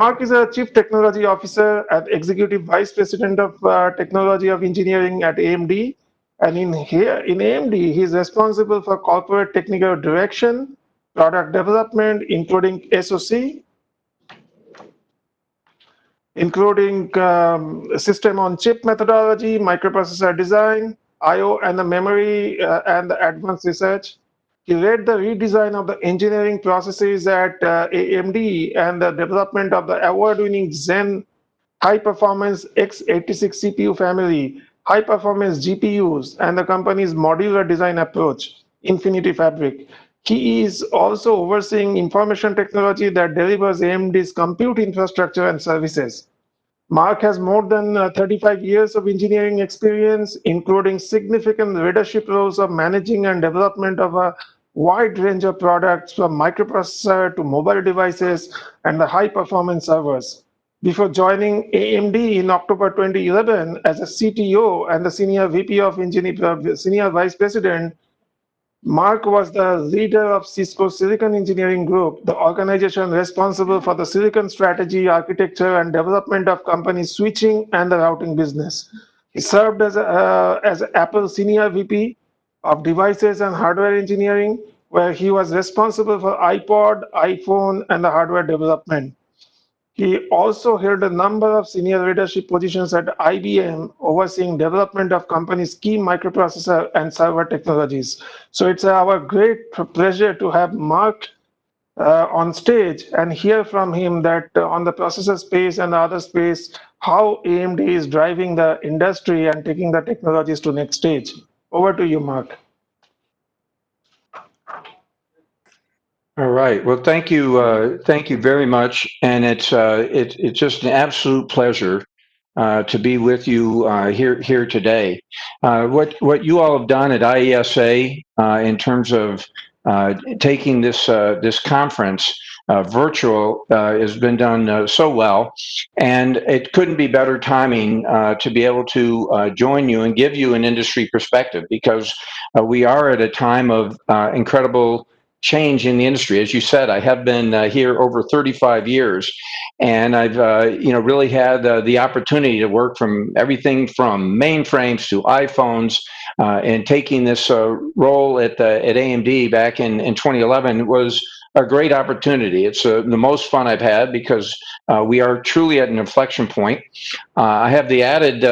Mark is a Chief Technology Officer and Executive Vice President of Technology of Engineering at AMD. And in AMD, he is responsible for corporate technical direction, product development, including SoC, including system on chip methodology, microprocessor design, I/O and the memory and the advanced research. He led the redesign of the engineering processes at AMD and the development of the award-winning Zen high-performance x86 CPU family, high-performance GPUs, and the company's modular design approach, Infiniti Fabric. He is also overseeing information technology that delivers AMD's compute infrastructure and services. Mark has more than 35 years of engineering experience, including significant leadership roles of managing and development of a wide range of products from microprocessor to mobile devices and the high-performance servers. Before joining AMD in October 2011 as a CTO and the Senior VP of Engineering, Senior Vice President, Mark was the leader of Cisco's Silicon Engineering Group, the organization responsible for the silicon strategy, architecture, and development of company switching and the routing business. He served as Apple Senior VP of Devices and Hardware Engineering, where he was responsible for iPod, iPhone, and the hardware development. He also held a number of senior leadership positions at IBM, overseeing development of company's key microprocessor and server technologies. So it's our great pleasure to have Mark on stage and hear from him that on the processor space and the other space, how AMD is driving the industry and taking the technologies to next stage. Over to you, Mark. All right. Well, thank you very much, and it's just an absolute pleasure to be with you here today. What you all have done at IESA in terms of taking this conference virtual has been done so well, and it couldn't be better timing to be able to join you and give you an industry perspective, because we are at a time of incredible change in the industry. As you said, I have been here over 35 years, and I've really had the opportunity to work from everything from mainframes to iPhones, and taking this role at AMD back in 2011 was a great opportunity. It's the most fun I've had, because we are truly at an inflection point. I have the added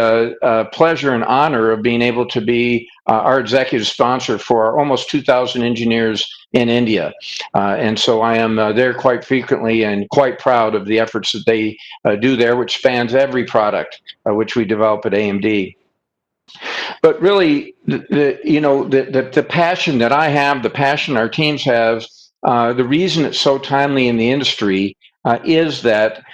pleasure and honor of being able to be our executive sponsor for our almost 2,000 engineers in India. And so I am there quite frequently and quite proud of the efforts that they do there, which spans every product which we develop at AMD. But really, the passion that I have, the passion our teams have, the reason it's so timely in the industry is that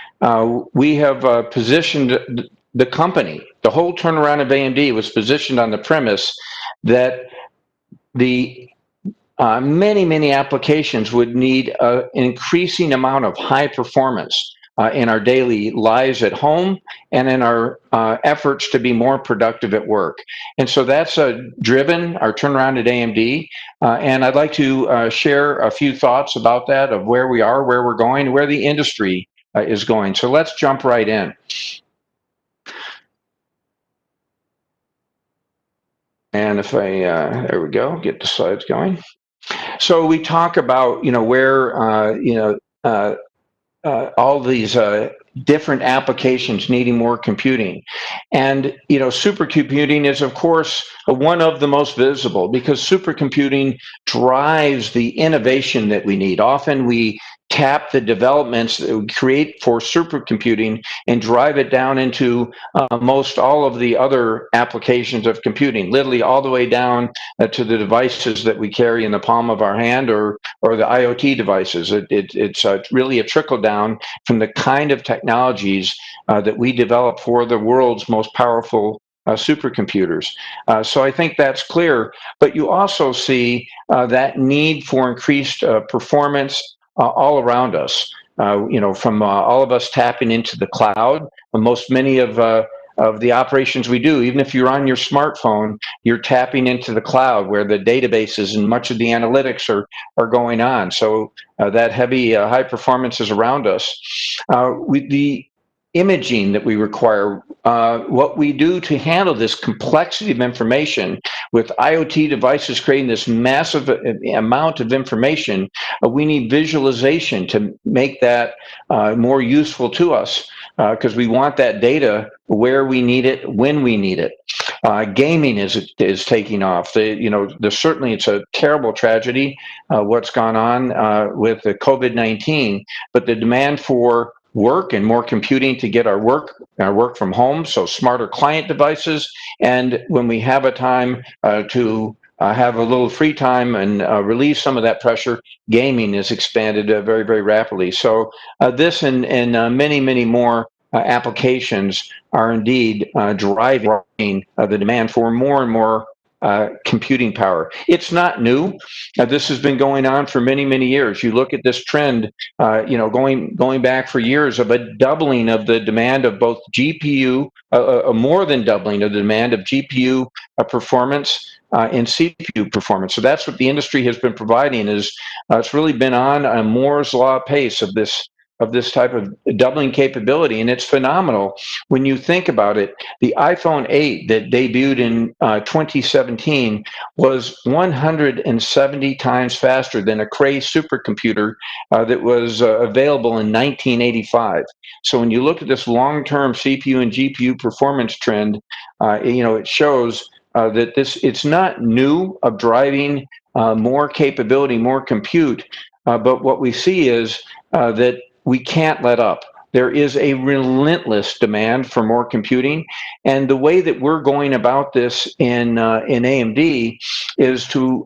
we have positioned the company. The whole turnaround of AMD was positioned on the premise that the many applications would need an increasing amount of high performance in our daily lives at home and in our efforts to be more productive at work. And so that's driven our turnaround at AMD. And I'd like to share a few thoughts about that, of where we are, where we're going, where the industry is going. So let's jump right in. And if I, there we go, get the slides going. So we talk about, where, all these different applications needing more computing. And, supercomputing is, of course, one of the most visible, because supercomputing drives the innovation that we need. Often we tap the developments that we create for supercomputing and drive it down into most all of the other applications of computing, literally all the way down to the devices that we carry in the palm of our hand, or the IoT devices. It's really a trickle down from the kind of technologies that we develop for the world's most powerful supercomputers. So I think that's clear. But you also see that need for increased performance all around us. From all of us tapping into the cloud. Many of of the operations we do. Even if you're on your smartphone, you're tapping into the cloud where the databases and much of the analytics are going on. So that heavy high performance is around us. With the imaging that we require, what we do to handle this complexity of information with IoT devices creating this massive amount of information, we need visualization to make that more useful to us, because we want that data where we need it, when we need it. Gaming is taking off. Certainly it's a terrible tragedy what's gone on with the COVID-19, but the demand for work and more computing to get our work from home, so smarter client devices, and when we have a time to have a little free time and relieve some of that pressure, gaming is expanded very, very rapidly. So this and many, many more applications are indeed driving the demand for more and more computing power. It's not new. This has been going on for many, many years. You look at this trend, going back for years, of a doubling of the demand of both GPU, more than doubling of the demand of GPU performance and CPU performance. So that's what the industry has been providing. Is it's really been on a Moore's law pace of this type of doubling capability, and it's phenomenal when you think about it. The iPhone 8 that debuted in 2017 was 170 times faster than a Cray supercomputer that was available in 1985. So when you look at this long-term CPU and GPU performance trend, it shows that it's not new of driving more capability, more compute, but what we see is that we can't let up. There is a relentless demand for more computing, and the way that we're going about this in AMD is to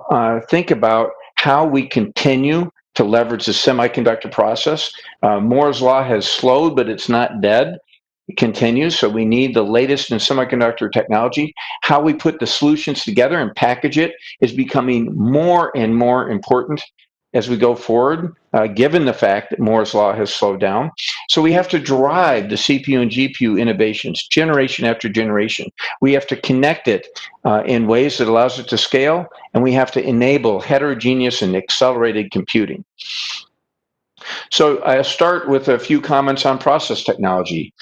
think about how we continue to leverage the semiconductor process. Moore's law has slowed, but it's not dead. It continues, so we need the latest in semiconductor technology. How we put the solutions together and package it is becoming more and more important as we go forward, given the fact that Moore's law has slowed down. So we have to drive the CPU and GPU innovations generation after generation. We have to connect it in ways that allows it to scale, and we have to enable heterogeneous and accelerated computing. So I'll start with a few comments on process technology.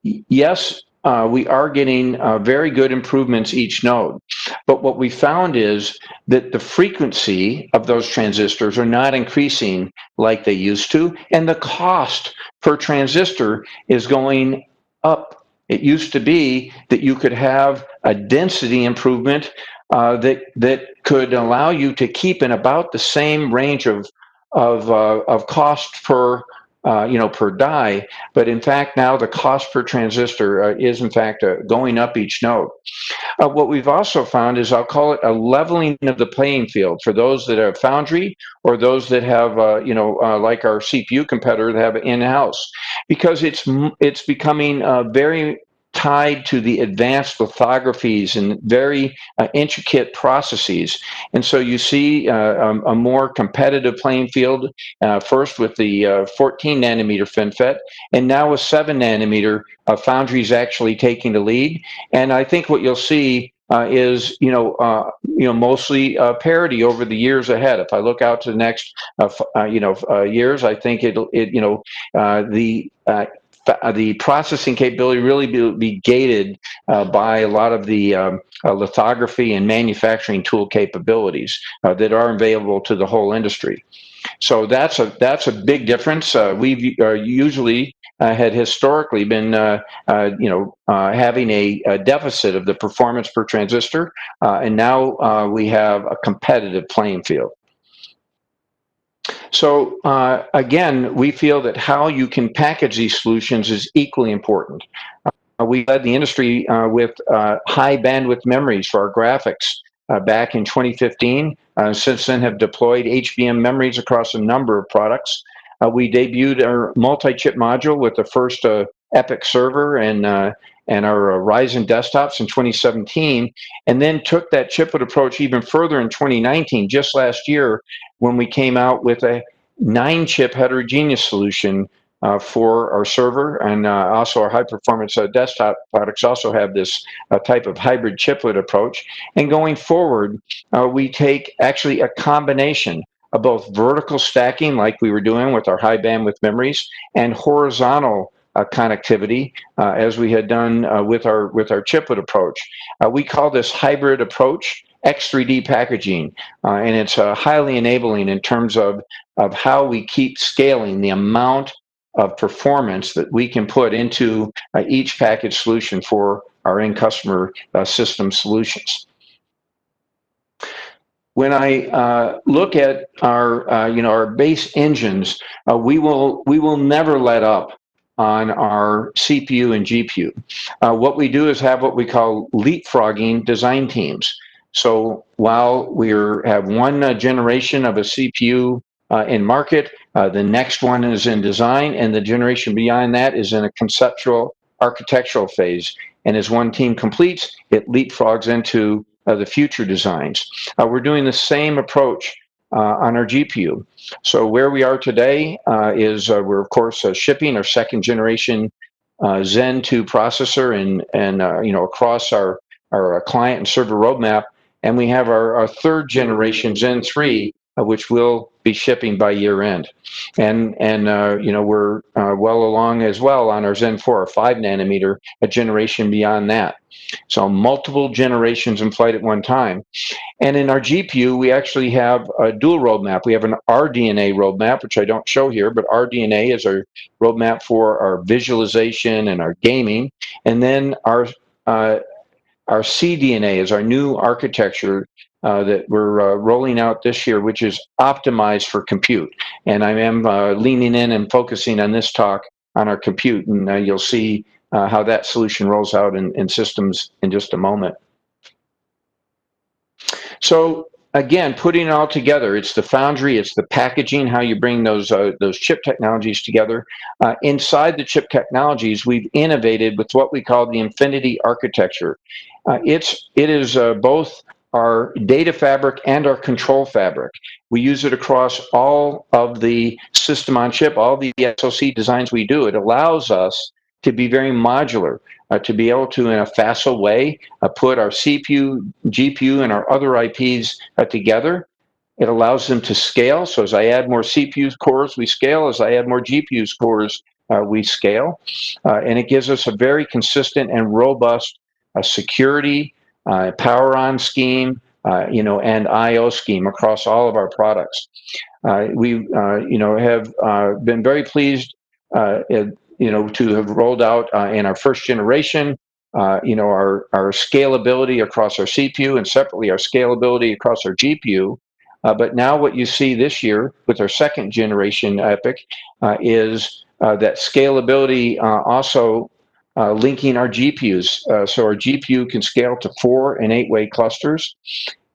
Yes, we are getting very good improvements each node, but what we found is that the frequency of those transistors are not increasing like they used to, and the cost per transistor is going up. It used to be that you could have a density improvement that could allow you to keep in about the same range of cost per die, but in fact now the cost per transistor is in fact going up each node. What we've also found is, I'll call it a leveling of the playing field for those that have foundry or those that have like our CPU competitor that have in-house, because it's becoming very tied to the advanced lithographies and very intricate processes. And so you see a more competitive playing field, first with the 14 nanometer FinFET, and now with 7 nanometer, foundries actually taking the lead. And I think what you'll see is mostly parity over the years ahead. If I look out to the next years, I think the processing capability really be gated by a lot of the lithography and manufacturing tool capabilities that are available to the whole industry. So that's a big difference. We've usually had historically been having a deficit of the performance per transistor, and now we have a competitive playing field. So again, we feel that how you can package these solutions is equally important. We led the industry with high bandwidth memories for our graphics back in 2015. Since then have deployed HBM memories across a number of products. We debuted our multi-chip module with the first EPYC server and our Ryzen desktops in 2017, and then took that chiplet approach even further in 2019, just last year, when we came out with a 9-chip heterogeneous solution for our server, and also our high-performance desktop products also have this type of hybrid chiplet approach. And going forward, we take actually a combination of both vertical stacking, like we were doing with our high bandwidth memories, and horizontal connectivity, as we had done with our chiplet approach. We call this hybrid approach X3D packaging, and it's highly enabling in terms of how we keep scaling the amount of performance that we can put into each package solution for our end customer system solutions. When I look at our our base engines, we will never let up on our CPU and GPU. What we do is have what we call leapfrogging design teams. So while we have one generation of a CPU in market, the next one is in design, and the generation beyond that is in a conceptual architectural phase. And as one team completes, it leapfrogs into the future designs. We're doing the same approach on our GPU. So where we are today is we're of course shipping our second generation Zen 2 processor and across our client and server roadmap, and we have our third generation Zen 3, which will be shipping by year end, and we're well along as well on our Zen 4, 5 nanometer, a generation beyond that. So multiple generations in flight at one time. And in our GPU, we actually have a dual roadmap. We have an RDNA roadmap, which I don't show here, but RDNA is our roadmap for our visualization and our gaming. And then our CDNA is our new architecture that we're rolling out this year, which is optimized for compute. And I am leaning in and focusing on this talk on our compute, and you'll see how that solution rolls out in systems in just a moment. So again, putting it all together, it's the foundry, it's the packaging, how you bring those chip technologies together. Inside the chip technologies, we've innovated with what we call the Infiniti Architecture. It is both our data fabric and our control fabric. We use it across all of the system on chip, all the SoC designs we do. It allows us to be very modular, to be able to, in a facile way, put our CPU, GPU, and our other IPs together. It allows them to scale. So as I add more CPU cores, we scale. As I add more GPU cores, we scale. And it gives us a very consistent and robust security, power on scheme, and I/O scheme across all of our products. We, have been very pleased, to have rolled out in our first generation, our scalability across our CPU, and separately our scalability across our GPU. But now what you see this year with our second generation EPYC is that scalability also linking our GPUs. So our GPU can scale to 4 and 8-way clusters,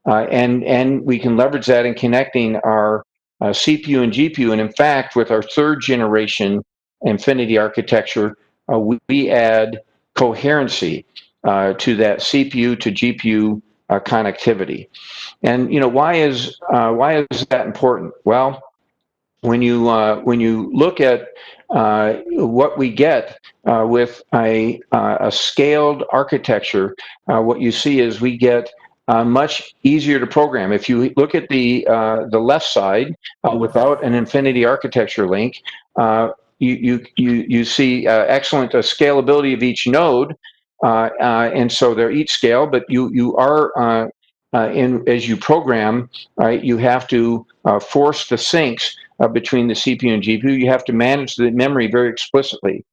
and we can leverage that in connecting our CPU and GPU. And in fact, with our third generation Infiniti Architecture, we add coherency to that CPU to GPU connectivity. And why is that important? Well, when you look at what we get with a scaled architecture, what you see is we get much easier to program. If you look at the left side without an Infiniti Architecture link, you see excellent scalability of each node, and so they're each scale. But you are as you program, right, you have to force the syncs between the CPU and GPU. You have to manage the memory very explicitly.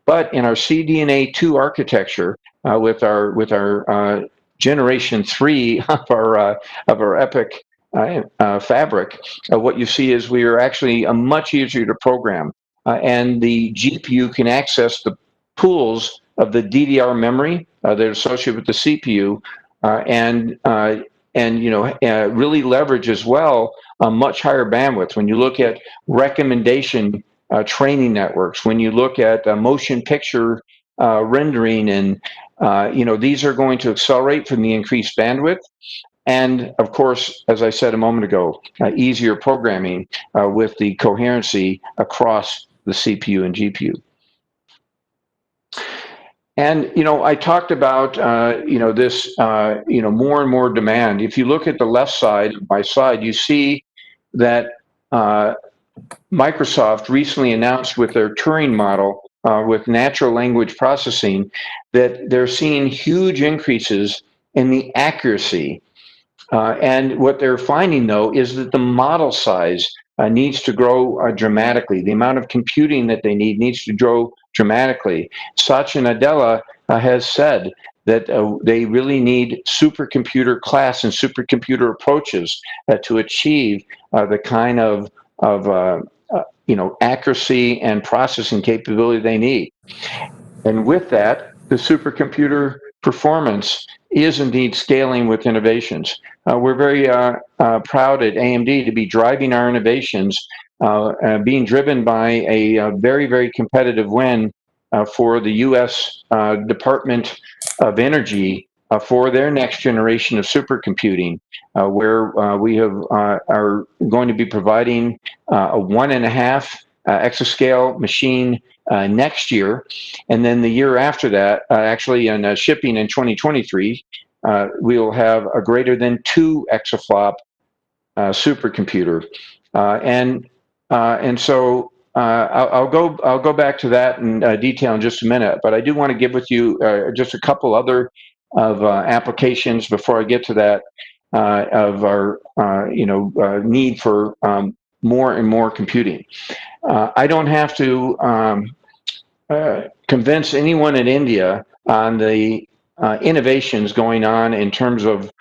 But in our CDNA 2 architecture, with our generation 3 of our EPYC fabric, what you see is we are actually much easier to program, and the GPU can access the pools of the DDR memory that are associated with the CPU, and really leverage as well a much higher bandwidth. When you look at recommendation training networks, when you look at motion picture rendering, and these are going to accelerate from the increased bandwidth. And of course, as I said a moment ago, easier programming with the coherency across the CPU and GPU. And I talked about this more and more demand. If you look at the left side of my slide, you see that Microsoft recently announced with their Turing model with natural language processing that they're seeing huge increases in the accuracy. And what they're finding, though, is that the model size needs to grow dramatically. The amount of computing that they need needs to grow dramatically. Satya Nadella has said that they really need supercomputer class and supercomputer approaches to achieve the kind of accuracy and processing capability they need. And with that, the supercomputer performance is indeed scaling with innovations. We're very proud at AMD to be driving our innovations, being driven by a very, very competitive win for the U.S. Department of Energy for their next generation of supercomputing, where we are going to be providing a 1.5 exascale machine next year, and then the year after that, actually in shipping in 2023, we will have a greater than 2 exaflop supercomputer, and so I'll go back to that in detail in just a minute. But I do want to give with you just a couple other of applications before I get to that of our need for more and more computing. I don't have to convince anyone in India on the innovations going on in terms of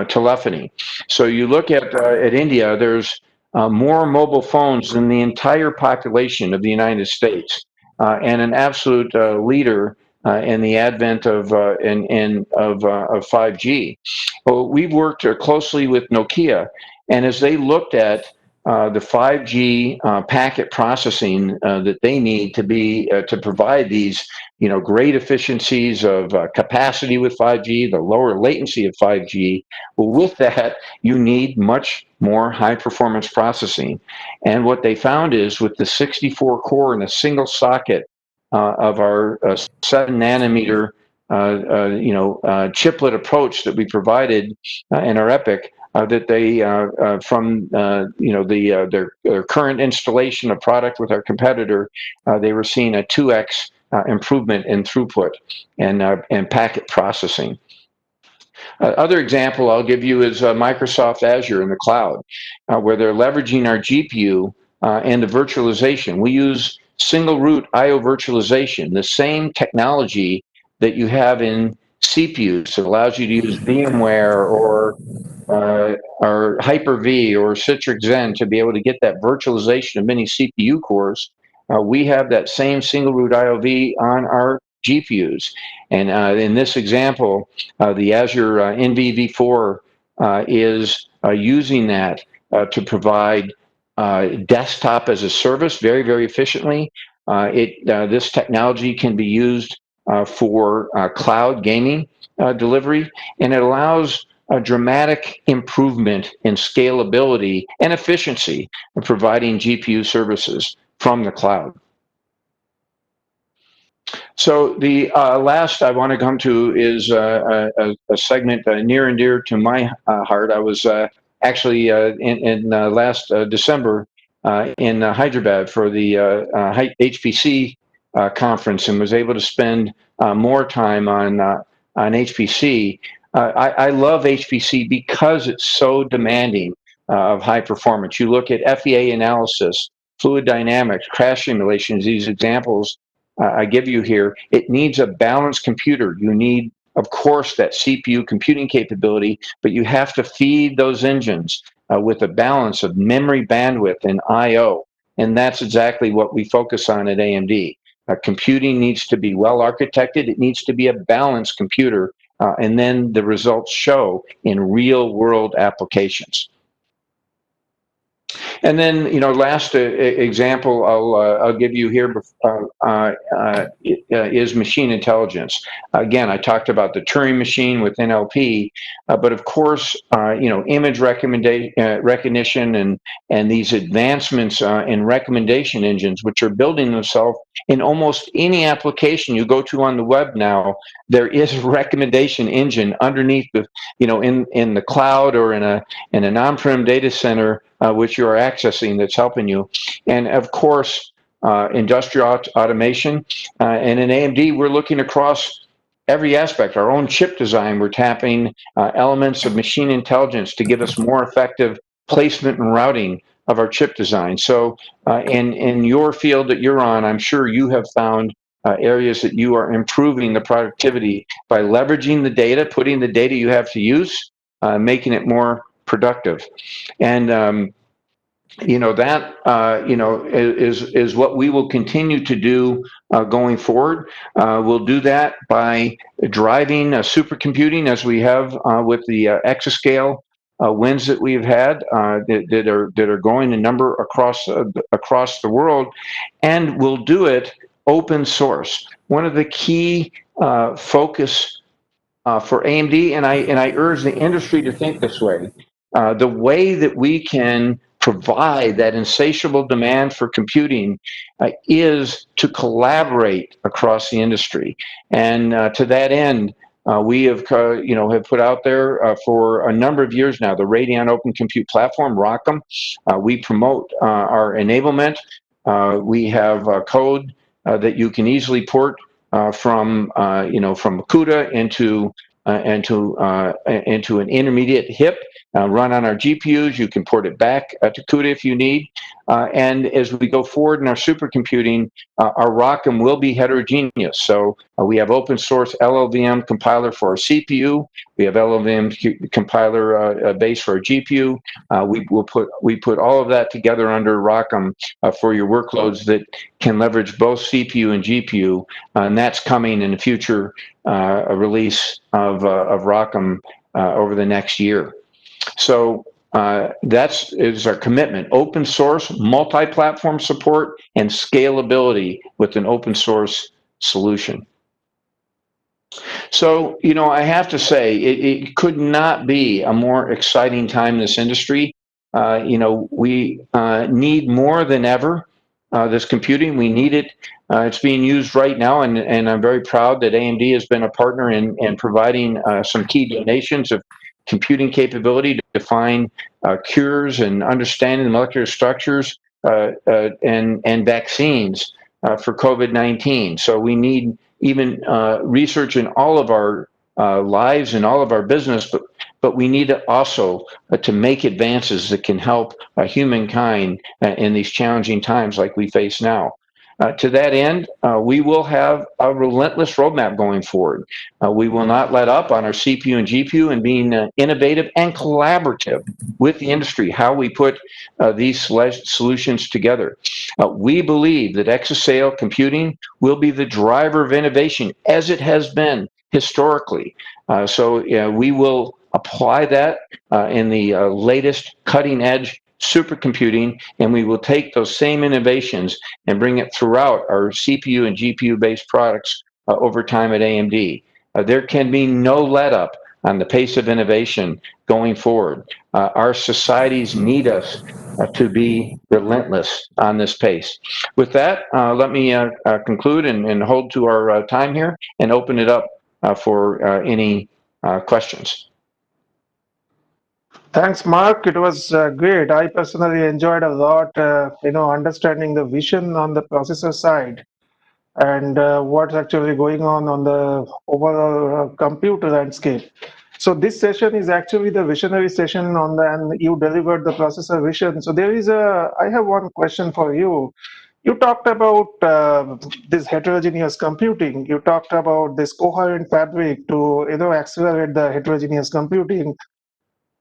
telephony. So you look at India, there's more mobile phones than the entire population of the United States, and an absolute leader in the advent of 5G. Well, we've worked closely with Nokia, and as they looked at the 5G packet processing that they need to be to provide these, great efficiencies of capacity with 5G, the lower latency of 5G. Well, with that, you need much more high performance processing. And what they found is with the 64 core in a single socket of our 7 nanometer chiplet approach that we provided in our EPIC, that they from their current installation of product with our competitor, they were seeing a 2x improvement in throughput and packet processing. Other example I'll give you is Microsoft Azure in the cloud, where they're leveraging our GPU and the virtualization. We use single root IO virtualization, the same technology that you have in CPUs. It allows you to use VMware or Hyper-V or Citrix Zen to be able to get that virtualization of many CPU cores. We have that same single root IOV on our GPUs. And in this example, the Azure NVV4 is using that to provide desktop as a service very, very efficiently. This technology can be used for cloud gaming delivery, and it allows a dramatic improvement in scalability and efficiency of providing GPU services from the cloud. So the last I want to come to is a segment near and dear to my heart. I was actually in last December in Hyderabad for the HPC conference, and was able to spend more time on HPC. I love HPC because it's so demanding of high performance. You look at FEA analysis, fluid dynamics, crash simulations, these examples I give you here. It needs a balanced computer. You need, of course, that CPU computing capability, but you have to feed those engines with a balance of memory bandwidth and I/O. And that's exactly what we focus on at AMD. Computing needs to be well architected. It needs to be a balanced computer. And then the results show in real world applications. And then, last example I'll give you here is machine intelligence. Again, I talked about the Turing machine with NLP, but of course, image recognition and these advancements in recommendation engines, which are building themselves in almost any application you go to on the web now. There is a recommendation engine underneath in the cloud or in an on-prem data center, which you are accessing, that's helping you. And of course, industrial automation. And in AMD, we're looking across every aspect. Our own chip design, we're tapping elements of machine intelligence to give us more effective placement and routing of our chip design. So in your field that you're on, I'm sure you have found areas that you are improving the productivity by leveraging the data, putting the data you have to use, making it more productive. And that is what we will continue to do going forward. We'll do that by driving supercomputing, as we have with the exascale wins that we've had that are going in number across the world, and we'll do it open source. One of the key focus for AMD, and I urge the industry to think this way. The way that we can provide that insatiable demand for computing is to collaborate across the industry, and to that end, we have put out there for a number of years now the Radeon Open Compute Platform, ROCm. We promote our enablement. We have code that you can easily port from CUDA into an intermediate HIP, run on our GPUs. You can port it back to CUDA if you need. And as we go forward in our supercomputing, our ROCm will be heterogeneous. So we have open source LLVM compiler for our CPU. We have LLVM compiler base for our GPU. We put all of that together under ROCm for your workloads that can leverage both CPU and GPU, and that's coming in the future release of ROCm over the next year. So that is our commitment: open source, multi-platform support, and scalability with an open source solution. So, I have to say, it could not be a more exciting time in this industry. We need more than ever this computing. We need it. It's being used right now, and I'm very proud that AMD has been a partner in providing some key donations of computing capability to find cures and understanding the molecular structures and vaccines for COVID-19. So we need even research in all of our lives and all of our business, but we need to also to make advances that can help humankind in these challenging times like we face now. To that end, we will have a relentless roadmap going forward. We will not let up on our CPU and GPU and being innovative and collaborative with the industry, how we put these solutions together. We believe that exascale computing will be the driver of innovation, as it has been historically. So we will apply that in the latest cutting edge supercomputing, and we will take those same innovations and bring it throughout our CPU and GPU based products over time at AMD. There can be no let up on the pace of innovation going forward. Our societies need us to be relentless on this pace. With that, let me conclude and hold to our time here and open it up for any questions. Thanks, Mark. It was great. I personally enjoyed a lot, understanding the vision on the processor side and what's actually going on the overall computer landscape. So this session is actually the visionary session and you delivered the processor vision. So I have one question for you. You talked about this heterogeneous computing. You talked about this coherent fabric to, accelerate the heterogeneous computing.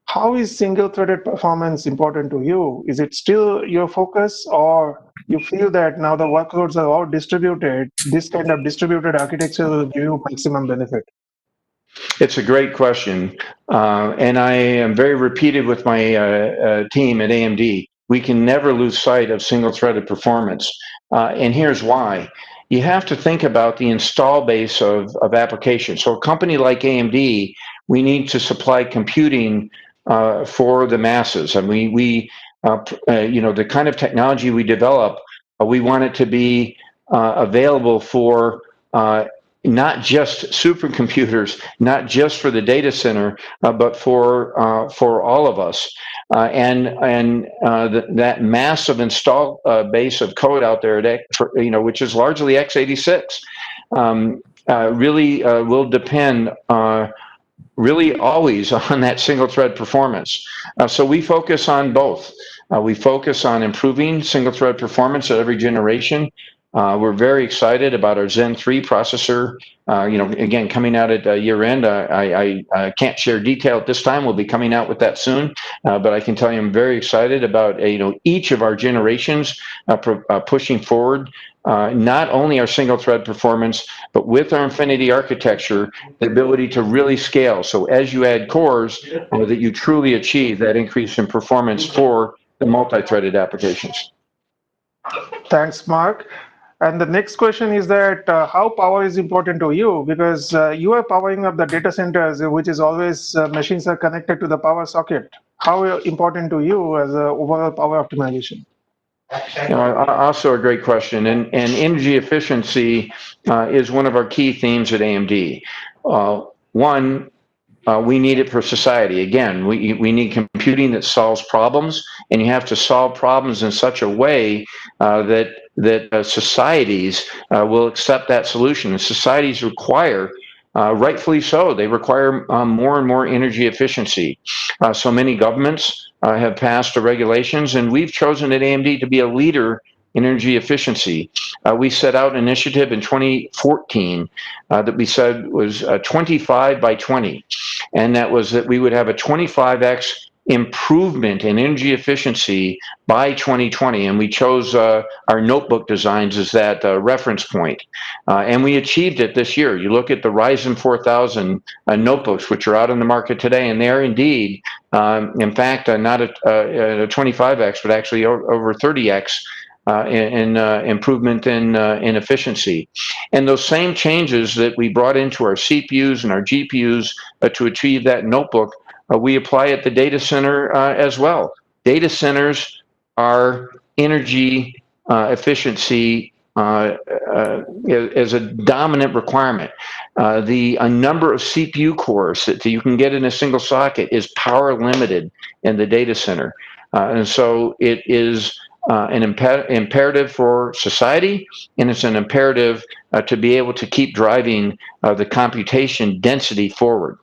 How is single-threaded performance important to you? Is it still your focus, or you feel that now the workloads are all distributed, this kind of distributed architecture will give you maximum benefit? It's a great question, and I am very repeated with my team at AMD. we can never lose sight of single-threaded performance. And here's why. You have to think about the install base of applications. So a company like AMD, we need to supply computing for the masses. And the kind of technology we develop, we want it to be available for not just supercomputers, not just for the data center, but for all of us. That massive install base of code out there, which is largely x86, really will depend really always on that single thread performance. So we focus on both. We focus on improving single thread performance at every generation. We're very excited about our Zen 3 processor. Again, coming out at year end. I can't share detail at this time. We'll be coming out with that soon. But I can tell you I'm very excited about each of our generations pushing forward. Not only our single thread performance, but with our Infiniti architecture, the ability to really scale. So as you add cores, that you truly achieve that increase in performance for the multi-threaded applications. Thanks, Mark. And the next question is that how power is important to you? Because you are powering up the data centers, which is always machines are connected to the power socket. How important to you as a overall power optimization? Also a great question. And energy efficiency is one of our key themes at AMD. One, we need it for society. Again, we need computing that solves problems, and you have to solve problems in such a way that societies will accept that solution. And societies require, rightfully so, they require more and more energy efficiency. So many governments have passed the regulations, and we've chosen at AMD to be a leader in energy efficiency. We set out an initiative in 2014 that we said was 25 by 20. And that was that we would have a 25x improvement in energy efficiency by 2020. And we chose our notebook designs as that reference point. And we achieved it this year. You look at the Ryzen 4000 notebooks, which are out in the market today, and they're indeed, in fact, not a 25x, but actually over 30x in improvement in efficiency. And those same changes that we brought into our CPUs and our GPUs to achieve that notebook, we apply at the data center as well. Data centers are energy efficiency as a dominant requirement. The number of CPU cores that you can get in a single socket is power limited in the data center. And so it is an imperative for society, and it's an imperative to be able to keep driving the computation density forward.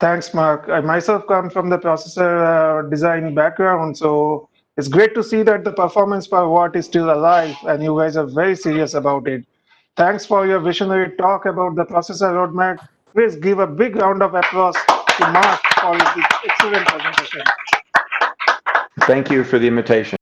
Thanks, Mark. I myself come from the processor design background, so it's great to see that the performance per watt is still alive, and you guys are very serious about it. Thanks for your visionary talk about the processor roadmap. Please give a big round of applause to Mark for his excellent presentation. Thank you for the invitation.